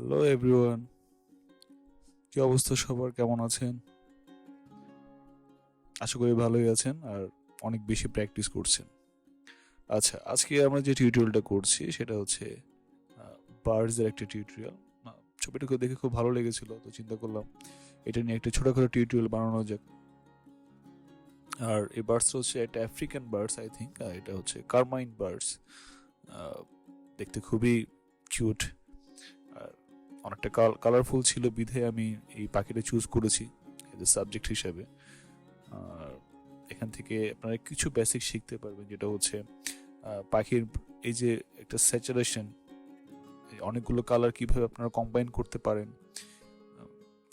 Hello everyone, কি অবস্থা সবার? কেমন আছেন? আশা করি ভালোই আছেন আর অনেক বেশি প্র্যাকটিস করছেন। আচ্ছা, আজকে আমরা যে টিউটোরিয়ালটা করছি সেটা হচ্ছে বার্ডস এর একটা টিউটোরিয়াল। ছবিটাকে দেখে খুব ভালো লেগেছিল, তো চিন্তা করলাম এটা নিয়ে একটা ছোটখাটো টিউটোরিয়াল বানানো যাক। আর এই বার্ডসটা হচ্ছে একটা আফ্রিকান বার্ডস, আই থিঙ্ক। এটা হচ্ছে কারমাইন বার্ডস। দেখতে খুবই কিউট আর অনেকটা কালারফুল ছিল, বিধে আমি এই পাখিটা চুজ করেছি সাবজেক্ট হিসেবে। আর এখান থেকে আপনারা কিছু বেসিক শিখতে পারবেন, যেটা হচ্ছে পাখির এই যে একটা স্যাচুরেশন, অনেকগুলো কালার কিভাবে আপনারা কম্বাইন করতে পারেন,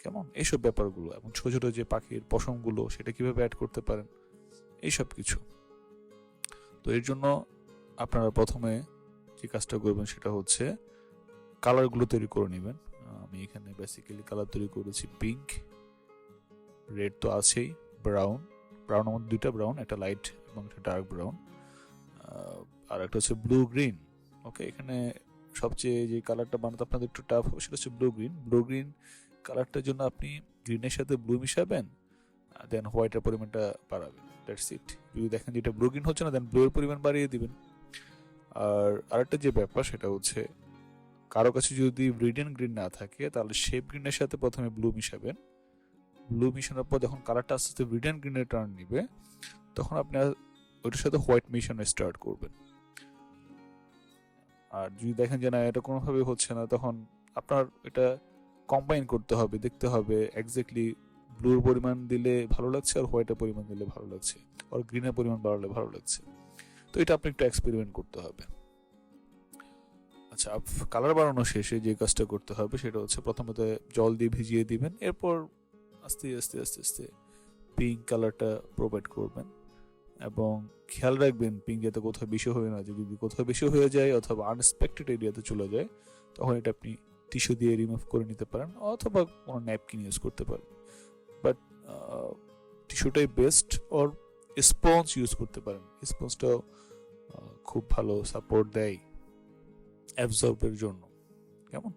কেমন এইসব ব্যাপারগুলো, এবং ছোট ছোট যে পাখির পশমগুলো সেটা কিভাবে অ্যাড করতে পারেন, এইসব কিছু। তো এর জন্য আপনারা প্রথমে যে কাজটা করবেন সেটা হচ্ছে কালারগুলো তৈরি করে নেবেন। আমি এখানে বেসিক্যালি কালার তৈরি করেছি পিঙ্ক, রেড তো আছেই, ব্রাউন। ব্রাউন আমাদের দুইটা ব্রাউন, একটা লাইট এবং একটা ডার্ক ব্রাউন, আর একটা হচ্ছে ব্লু গ্রিন। ওকে, এখানে সবচেয়ে যে কালারটা বানাতে আপনাদের একটু টাফ হবে সেটা হচ্ছে ব্লু গ্রিন। ব্লু গ্রিন কালারটার জন্য আপনি গ্রিনের সাথে ব্লু মিশাবেন, দেন হোয়াইটের পরিমাণটা বাড়াবেন, দ্যাটস ইট। যদি দেখেন যে এটা ব্লু গ্রিন হচ্ছে না, দেন ব্লু এর পরিমাণ বাড়িয়ে দিবেন। আর আরেকটা যে ব্যাপার সেটা হচ্ছে কারো কাছে যদি রেড এন্ড গ্রিন না থাকে তাহলে শেপ গ্রিনের সাথে প্রথমে ব্লু মিশাবেন। ব্লু মিশানোর পর যখন কালারটা আস্তে আস্তে রেড এন্ড গ্রিনের টার্ন নিবে, তখন আপনি ওইটার সাথে হোয়াইট মিশানো স্টার্ট করবেন। আর যদি দেখেন যে না, এটা কোনোভাবে হচ্ছে না, তখন আপনার এটা কম্বাইন করতে হবে, দেখতে হবে এক্স্যাক্টলি ব্লুর পরিমাণ দিলে ভালো লাগছে আর হোয়াইটের পরিমাণ দিলে ভালো লাগছে, আর গ্রিনের পরিমাণ বাড়ালে ভালো লাগছে। তো এটা আপনি একটু এক্সপেরিমেন্ট করতে হবে। আচ্ছা, কালার বানানো শেষে যে কাজটা করতে হবে সেটা হচ্ছে প্রথমত জল দিয়ে ভিজিয়ে দিবেন, এরপর আস্তে আস্তে আস্তে আস্তে পিঙ্ক কালারটা প্রোভাইড করবেন, এবং খেয়াল রাখবেন পিঙ্ক যাতে কোথাও বেশি হয়ে না যায়। যদি কোথাও বেশি হয়ে যায় অথবা আনএক্সপেক্টেড এরিয়াতে চলে যায়, তখন এটা আপনি টিস্যু দিয়ে রিমুভ করে নিতে পারেন অথবা কোনো ন্যাপকিন ইউজ করতে পারেন। বাট টিস্যুটাই বেস্ট, অর স্পঞ্জ ইউজ করতে পারেন। স্পঞ্জটাও খুব ভালো সাপোর্ট দেয় অ্যাবজর্বের জন্য, কেমন।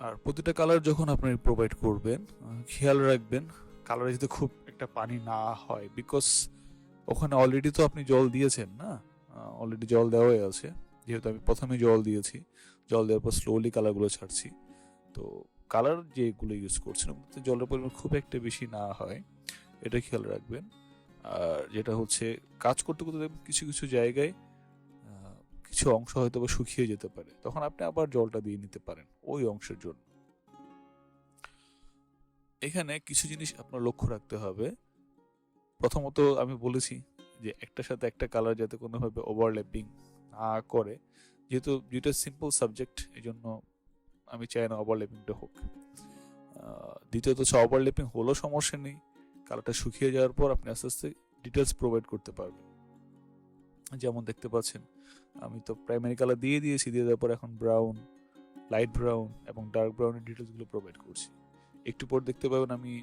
আর প্রতিটা কালার যখন আপনি প্রোভাইড করবেন, খেয়াল রাখবেন কালারে যাতে খুব একটা পানি না হয়, বিকজ ওখানে অলরেডি তো আপনি জল দিয়েছেন না, অলরেডি জল দেওয়াই আছে। যেহেতু আমি প্রথমে জল দিয়েছি, জল দেওয়ার পর স্লোলি কালারগুলো ছাড়ছি, তো কালার যেগুলো ইউজ করছেন ওগুলোতে জলের পরিমাণ খুব একটা বেশি না হয়, এটা খেয়াল রাখবেন। আর যেটা হচ্ছে কাজ করতে করতে কিছু কিছু জায়গায় কিছু অংশ হয়তো বা শুকিয়ে যেতে পারে, তখন আপনি আবার জলটা দিয়ে নিতে পারেন ওই অংশের জন্য। এখানে কিছু জিনিস আপনার লক্ষ্য রাখতে হবে। প্রথমত আমি বলেছি যে একটার সাথে একটা কালার যাতে কোনোভাবে ওভারল্যাপিং না করে, যেহেতু যেটা সিম্পল সাবজেক্ট, এই জন্য আমি চাই না ওভারল্যাপিংটা হোক। দ্বিতীয়ত হচ্ছে ওভারল্যাপিং হলো সমস্যা নেই, কালারটা শুকিয়ে যাওয়ার পর আপনি আস্তে আস্তে ডিটেলস প্রোভাইড করতে পারবেন। যেমন দেখতে পাচ্ছেন আমি তো প্রাইমারি কালার দিয়ে দিয়েছি, দিয়ে দেওয়ার পর এখন ব্রাউন, লাইট ব্রাউন এবং ডার্ক ব্রাউনের ডিটেলসগুলো প্রোভাইড করছি। একটু পর দেখতে পাবেন আমি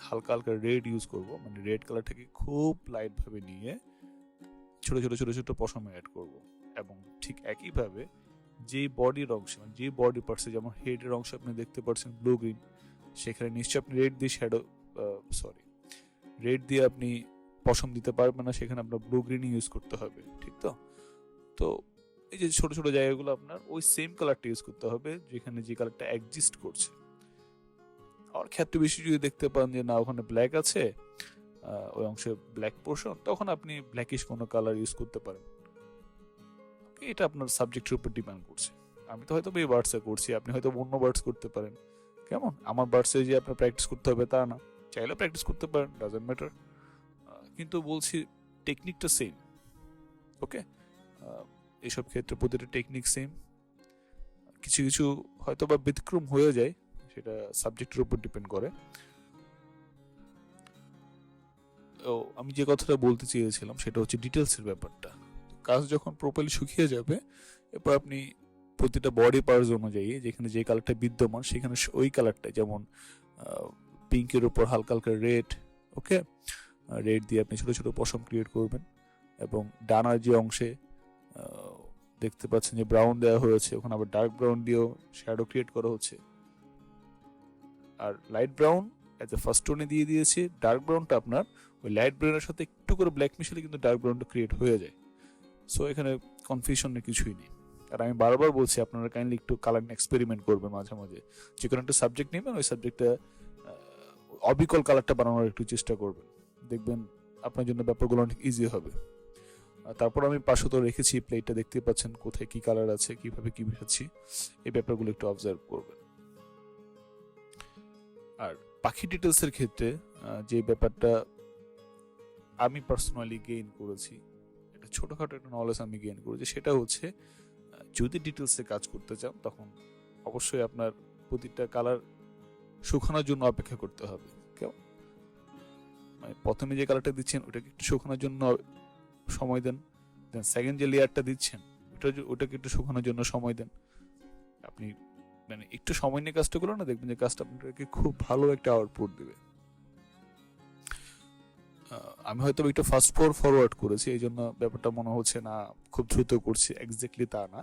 হালকা হালকা রেড ইউজ করব, মানে রেড কালারটাকে খুব লাইট ভাবে নিয়ে ছোট ছোট ছোট ছোট পশমে অ্যাড করব। এবং ঠিক একইভাবে যে বডির অংশ, মানে যে বডি পার্টসে, যেমন হেডের অংশ আপনি দেখতে পাচ্ছেন ব্লু গ্রিন, সেখানে নিশ্চয়ই আপনি রেড দিয়ে রেড দিয়ে আপনি পশম দিতে পারবেন না, সেখানে আপনার ব্লু গ্রিন ইউজ করতে হবে, ঠিক তো? তো এই যে ছোট ছোট জায়গাগুলো আপনার ওই সেম কালারটা ইউজ করতে হবে যেখানে যে কালারটা এক্সিস্ট করছে। আর ক্ষেত্রে বেশি যদি দেখতে পান যে না ওখানে ব্ল্যাক আছে, ওই অংশে ব্ল্যাক পোর্শন, তখন আপনি ব্ল্যাকিশ কোনো কালার ইউজ করতে পারেন। এটা আপনার সাবজেক্টের উপর ডিপেন্ড করছে। আমি তো হয়তো এই বার্ডসে করছি, আপনি হয়তো অন্য বার্ডস করতে পারেন, কেমন। আমার বার্ডসে যে আপনার প্র্যাকটিস করতে হবে তা না, চাইলেও প্র্যাকটিস করতে পারেন, ডাজন্ট ম্যাটার। কিন্তু বলছি টেকনিকটা সেম। ওকে, এইসব ক্ষেত্রে প্রতিটা টেকনিক সেম, কিছু কিছু হয়তো বা ব্যতিক্রম হয়ে যায়, সেটা সাবজেক্টের উপর ডিপেন্ড করে। ও আমি যে কথাটা বলতে চেয়েছিলাম সেটা হচ্ছে ডিটেলসের ব্যাপারটা। কাজ যখন প্রপারলি শুকিয়ে যাবে, এরপর আপনি প্রতিটা বডি পার্টস অনুযায়ী যেখানে যে কালারটা বিদ্যমান সেখানে ওই কালারটা, যেমন পিঙ্কের উপর হালকা হালকা রেড, ওকে, রেড দিয়ে আপনি ছোট ছোট পশম ক্রিয়েট করবেন। এবং ডানার যে অংশে দেখতে পাচ্ছেন যে ব্রাউন দেওয়া হয়েছে, ওখানে আবার ডার্ক ব্রাউন দিয়েও শ্যাডো ক্রিয়েট করা হচ্ছে। আর light brown as a first টোনে দিয়ে দিয়েছি, ডার্ক ব্রাউনটা আপনার ওই লাইট ব্রাউনের সাথে একটু করে ব্ল্যাক মিশালে কিন্তু ডার্ক ব্রাউনটা ক্রিয়েট হয়ে যায়। সো এখানে কনফিউশনের কিছুই নেই। আর আমি বারবার বলছি আপনারা কাইন্ডলি একটু কালার এক্সপেরিমেন্ট করবেন মাঝে মাঝে, যে কোনো একটা সাবজেক্ট নেবেন, ওই সাবজেক্টটা অবিকল কালারটা বানানোর একটু চেষ্টা করবেন, দেখবেন আপনার জন্য ব্যাপারগুলো অনেক ইজি হবে। তারপর আমি পাশে তো রেখেছি প্লেটটা, দেখতে পাচ্ছেন কোথায় কি কালার আছে, কিভাবে কি মিশাচ্ছি, এই ব্যাপারগুলো একটু অবজার্ভ করবেন। আর পাখি ডিটেলসের ক্ষেত্রে যে ব্যাপারটা আমি পার্সোনালি গেইন করেছি, এটা ছোটখাটো একটা নলেজ আমি গেইন করেছি, সেটা হচ্ছে যদি ডিটেলসে কাজ করতে চান তখন অবশ্যই আপনার প্রতিটা কালার শুকানোর জন্য অপেক্ষা করতে হবে। কেউ মানে প্রথমে যে কালারটা দিচ্ছেন ওটাকে একটু শুকানোর জন্য সময় দেন, দেন সেকেন্ড যে লেয়ারটা দিচ্ছেন ওটাকে একটু শুকানোর জন্য সময় দেন। আপনি মানে একটু সময় নিয়ে কাজটা করলে না, দেখবেন যে কাজটা আপনাকে খুব ভালো একটা আউটপুট দিবে। আমি হয়তো একটু ফাস্ট ফরওয়ার্ড করেছি, এই জন্য ব্যাপারটা মনে হচ্ছে না খুব দ্রুত করছি, এক্স্যাক্টলি তা না।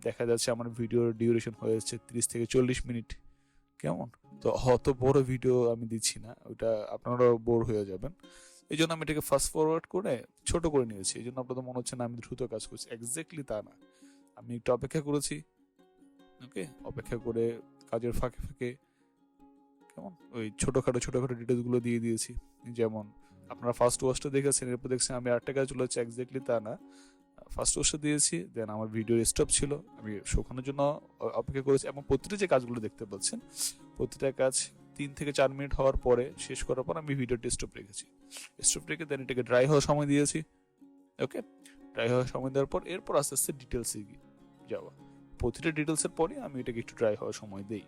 দেখা যাচ্ছে আমার ভিডিওর ডিউরেশন হয়েছে 30 থেকে 40 মিনিট। কেমন, তো অত বড় ভিডিও আমি দিচ্ছি না, ওটা আপনারাও বোর হয়ে যাবেন। এই জন্য আমি এটাকে ফাস্ট ফরওয়ার্ড করে ছোট করে নিয়েছি। এই জন্য আপনাদের মনে হচ্ছে না আমি দ্রুত কাজ করছি, এক্স্যাক্টলি তা না। আমি একটু অপেক্ষা করেছি, ওকে, অপেক্ষা করে কাজের ফাঁকে ফাঁকে কেমন ওই ছোটখাটো ডিটেলস গুলো দিয়ে দিয়েছি। যেমন আপনারা ফার্স্ট ওয়াশটা দেখেছেন, এরপর দেখছেন আমি আরেকটা কাজ চলে যাচ্ছে, এক্স্যাক্টলি তা না। ফার্স্ট ওয়াশটা দিয়েছি, দেন আমার ভিডিওর স্টপ ছিল, আমি শুকানোর জন্য অপেক্ষা করেছি, এবং প্রতিটা যে কাজগুলো দেখতে পাচ্ছেন প্রতিটা কাজ 3 থেকে 4 মিনিট হওয়ার পরে শেষ করার পর আমি ভিডিওটি স্টপ রেখেছি। স্টপ রেখে দেন এটাকে ড্রাই হওয়ার সময় দিয়েছি। ওকে, ড্রাই হওয়ার সময় দেওয়ার পর এরপর আস্তে আস্তে ডিটেলসে যাওয়া, প্রতিটা ডিটেলসের পরে আমি এটাকে একটু ড্রাই হওয়ার সময় দেই।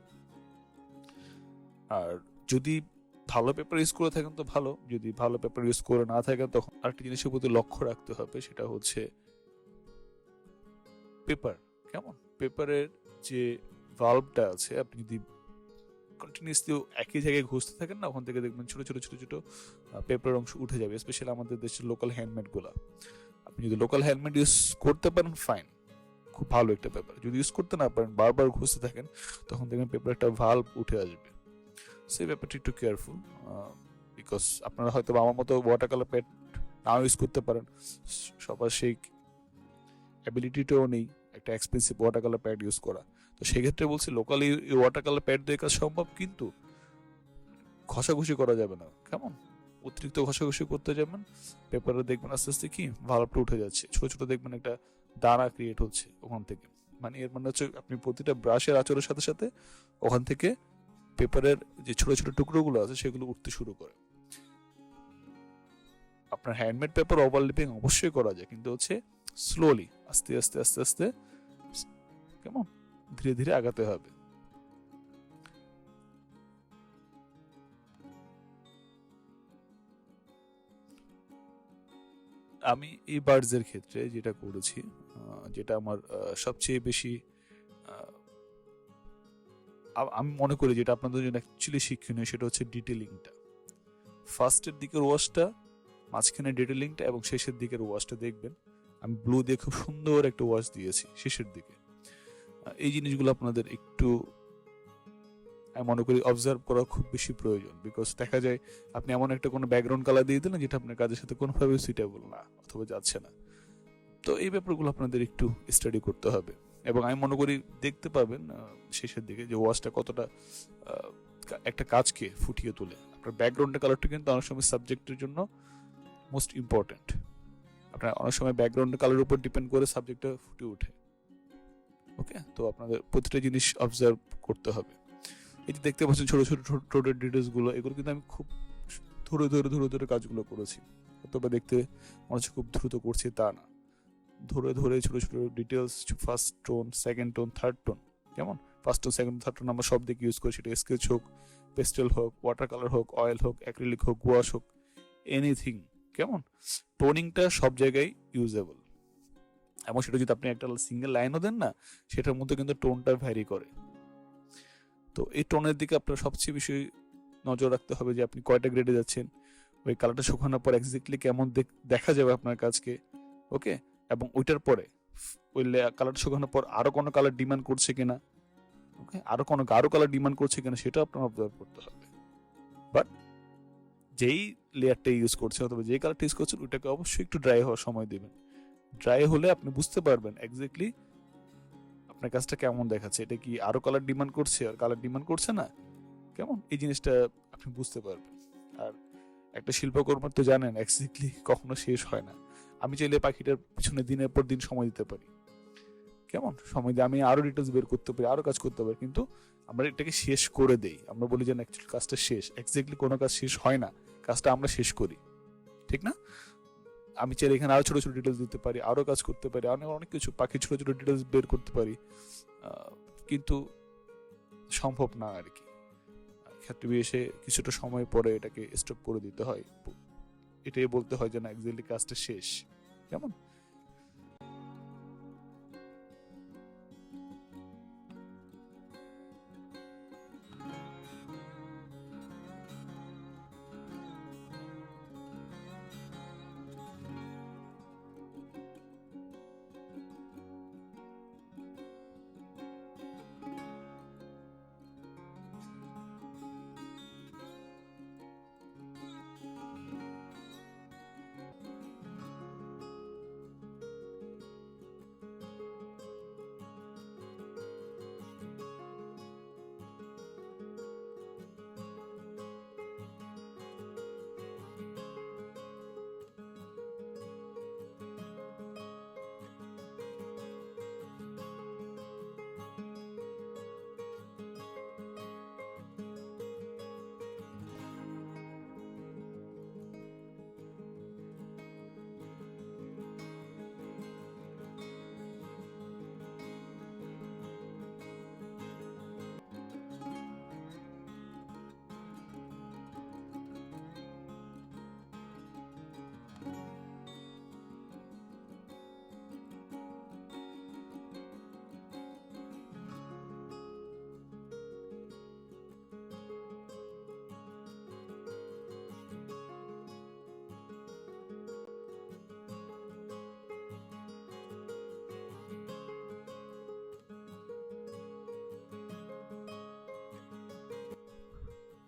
আর যদি ভালো পেপার ইউজ করে থাকেন তো ভালো, যদি ভালো পেপার ইউজ করে না থাকেন তখন আরেকটা জিনিসের প্রতি লক্ষ্য রাখতে হবে, সেটা হচ্ছে পেপার। কেমন, পেপারের যে ভালভটা আছে, আপনি যদি কন্টিনিউসলি একই জায়গায় ঘষতে থাকেন না, ওখান থেকে দেখবেন ছোট ছোট পেপার অংশ উঠে যাবে, স্পেশালি আমাদের দেশের লোকাল হ্যান্ডমেড গুলা। আপনি যদি লোকাল হ্যান্ডমেড ইউজ করতে পারেন ফাইন, খুব ভালো একটা পেপার। যদি ইউজ করতে না পারেন, বারবার ঘষতে থাকেন, তখন দেখবেন পেপার একটা ভালভ উঠে আসবে। সেই ব্যাপারটা একটু কেয়ারফুল, বিকজ আপনারা হয়তো আমার মতো ওয়াটার কালার প্যাড নাও ইউজ করতে পারেন, সবার সেই অ্যাবিলিটিটাও নেই একটা expensive water colour pad use করা। তো সেক্ষেত্রে বলছি লোকালি ওয়াটার কালার প্যাড দিয়ে কাজ সম্ভব, কিন্তু ঘষাঘষি করা যাবে না। কেমন, অতিরিক্ত ঘষাঘষি করতে যাবেন, পেপারে দেখবেন আস্তে আস্তে কি ভালভটা উঠে যাচ্ছে, ছোট দেখবেন একটা দানা ক্রিয়েট হচ্ছে ওখান থেকে। মানে এর মানে হচ্ছে আপনি প্রতিটা ব্রাশের আঁচড়ের সাথে সাথে ওখান থেকে পেপারের যে ছোট টুকরোগুলো আছে সেগুলো উঠতে শুরু করে। আপনার হ্যান্ডমেড পেপার ওভারলিপিং অবশ্যই করা যায়, কিন্তু হচ্ছে স্লোলি, আস্তে আস্তে কেমন ধীরে ধীরে আগাতে হবে। আমি এই বার্ডস এর ক্ষেত্রে যেটা করেছি, যেটা আমার সবচেয়ে বেশি আমি মনে করি যেটা আপনাদের জন্য অ্যাকচুয়ালি শিক্ষণীয়, সেটা হচ্ছে ডিটেলিংটা। ফার্স্টের দিকের ওয়াশটা, মাঝখানে ডিটেলিংটা, এবং শেষের দিকের ওয়াশটা দেখবেন আমি ব্লু দিয়ে খুব সুন্দর একটা ওয়াশ দিয়েছি শেষের দিকে। এই জিনিসগুলো আপনাদের একটু আমি মনে করি অবজার্ভ করা খুব বেশি প্রয়োজন, বিকজ দেখা যায় আপনি এমন একটা কোনো ব্যাকগ্রাউন্ড কালার দিয়ে দিলেন যেটা আপনার কাজের সাথে কোনোভাবে সুইটেবল না অথবা যাচ্ছে না। তো এই ব্যাপারগুলো আপনাদের একটু স্টাডি করতে হবে, এবং আমি মনে করি দেখতে পাবেন শেষের দিকে যে ওয়াশটা কতটা একটা কাজকে ফুটিয়ে তোলে। আপনার ব্যাকগ্রাউন্ডের কালারটা কিন্তু অনেক সময় সাবজেক্টের জন্য মোস্ট ইম্পর্টেন্ট। আপনার অনেক সময় ব্যাকগ্রাউন্ডের কালারের উপর ডিপেন্ড করে সাবজেক্টটা ফুটে ওঠে। ওকে, তো আপনাদের প্রতিটা জিনিস অবজার্ভ করতে হবে। এই যে দেখতে পাচ্ছেন ছোট ডিটেলস গুলো, এগুলো কিন্তু আমি খুব ধরে কাজগুলো করেছি। অথবা দেখতে মনে হচ্ছে খুব দ্রুত করছি, তা না, ধরে ছোট details, first tone, second tone, third tone. কেমন, first tone, second tone, third tone আমরা সব দিকে ইউজ করি, সেটা স্কেচ হোক, পেস্টেল হোক, ওয়াটার কালার হোক, অয়েল হোক, অ্যাক্রিলিক হোক, ওয়াশ হোক, এনিথিং। কেমন, টোনিংটা সব জায়গায় ইউজেবল, এবং সেটা যদি আপনি একটা সিঙ্গেল লাইনও দেন না, সেটার মধ্যে কিন্তু টোনটা ভ্যারি করে। তো এই টোনের দিকে আপনার সবচেয়ে বেশি নজর রাখতে হবে যে আপনি কয়টা গ্রেডে যাচ্ছেন, ওই কালারটা শুকানোর পর এক্স্যাক্টলি কেমন দেখা যাবে আপনার কাজকে। ওকে, এবং ওইটার পরে ওই কালার শুকানোর পর আরো কোনো কালার ডিমান্ড করছে কিনা, ওকে, আরো কোনো গাঢ় কালার ডিমান্ড করছে কিনা সেটা আপনার অবজার্ভ করতে হবে। বাট যেই লেয়ারটা ইউজ করছে অথবা যেই কালারটা ইউজ করছেন ওইটাকে অবশ্যই একটু ড্রাই হওয়ার সময় দিবেন। ড্রাই হলে আপনি বুঝতে পারবেন এক্স্যাক্টলি আপনার কাজটা কেমন দেখাচ্ছে, এটা কি আরো কালার ডিমান্ড করছে আর কালার ডিমান্ড করছে না, কেমন, এই জিনিসটা আপনি বুঝতে পারবেন। আর একটা শিল্পকর্মের তো জানেন এক্স্যাক্টলি কখনো শেষ হয় না। আমি চাইলে পাখিটার পিছনে দিনের পর দিন সময় দিতে পারি, কেমন, সময় দিয়ে আমি আরো ডিটেলস বের করতে পারি, আরো কাজ করতে পারি, কিন্তু আমরা এটাকে শেষ করে দেই। আমরা বলি যে অ্যাকচুয়ালি কাজটা শেষ, এক্স্যাক্টলি কোনো কাজ শেষ হয় না, কাজটা আমরা শেষ করি, ঠিক না? আমি চাইলে এখানে আরো ছোট ছোট ডিটেলস দিতে পারি, আরো কাজ করতে পারি, অনেক অনেক কিছু পাখি ছোট ছোট ডিটেলস বের করতে পারি, কিন্তু সম্ভব না আর কি। ক্ষেত্রে এসে কিছুটা সময় পরে এটাকে স্টপ করে দিতে হয়, এটাই বলতে হয় যে না এক্স্যাক্টলি কাজটা শেষ, কেমন।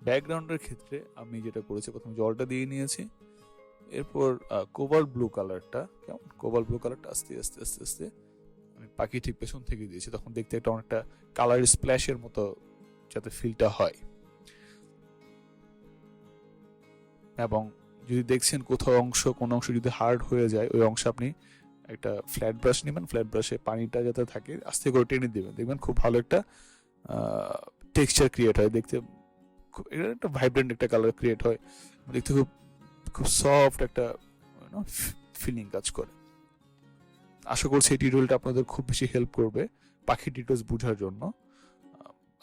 ব্যাকগ্রাউন্ডের ক্ষেত্রে আমি যেটা করেছি, প্রথমে জলটা দিয়ে নিয়েছি, এরপর কোবাল্ট ব্লু কালারটা, কেমন, কোবাল্ট ব্লু কালারটা আস্তে আস্তে আস্তে আস্তে আমি পাখি ঠিক পেছন থেকে দিয়েছি, তখন দেখতে একটা অনেকটা কালার স্প্ল্যাশের মতো যাতে ফিলটা হয়। এবং যদি দেখছেন কোথাও কোনো অংশ যদি হার্ড হয়ে যায়, ওই অংশ আপনি একটা ফ্ল্যাট ব্রাশ নেবেন, ফ্ল্যাট ব্রাশে পানিটা যাতে থাকে আস্তে করে টেনে দেবেন, দেখবেন খুব ভালো একটা টেক্সচার ক্রিয়েট হয়, দেখতে এটা একটা ভাইব্রেন্ট একটা কালার ক্রিয়েট হয়, দেখতে খুব খুব সফট একটা ফিলিং কাজ করে। আশা করছি এই টিউটোরিয়ালটা আপনাদের খুব বেশি হেল্প করবে পাখি ডিটেলস বোঝার জন্য।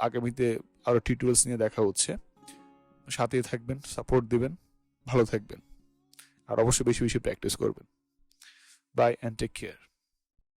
আগামীতে আরো টিউটোরিয়ালস নিয়ে দেখা হচ্ছে, সাথেই থাকবেন, সাপোর্ট দিবেন, ভালো থাকবেন, আর অবশ্যই বেশি বেশি প্র্যাকটিস করবেন। Bye and take care.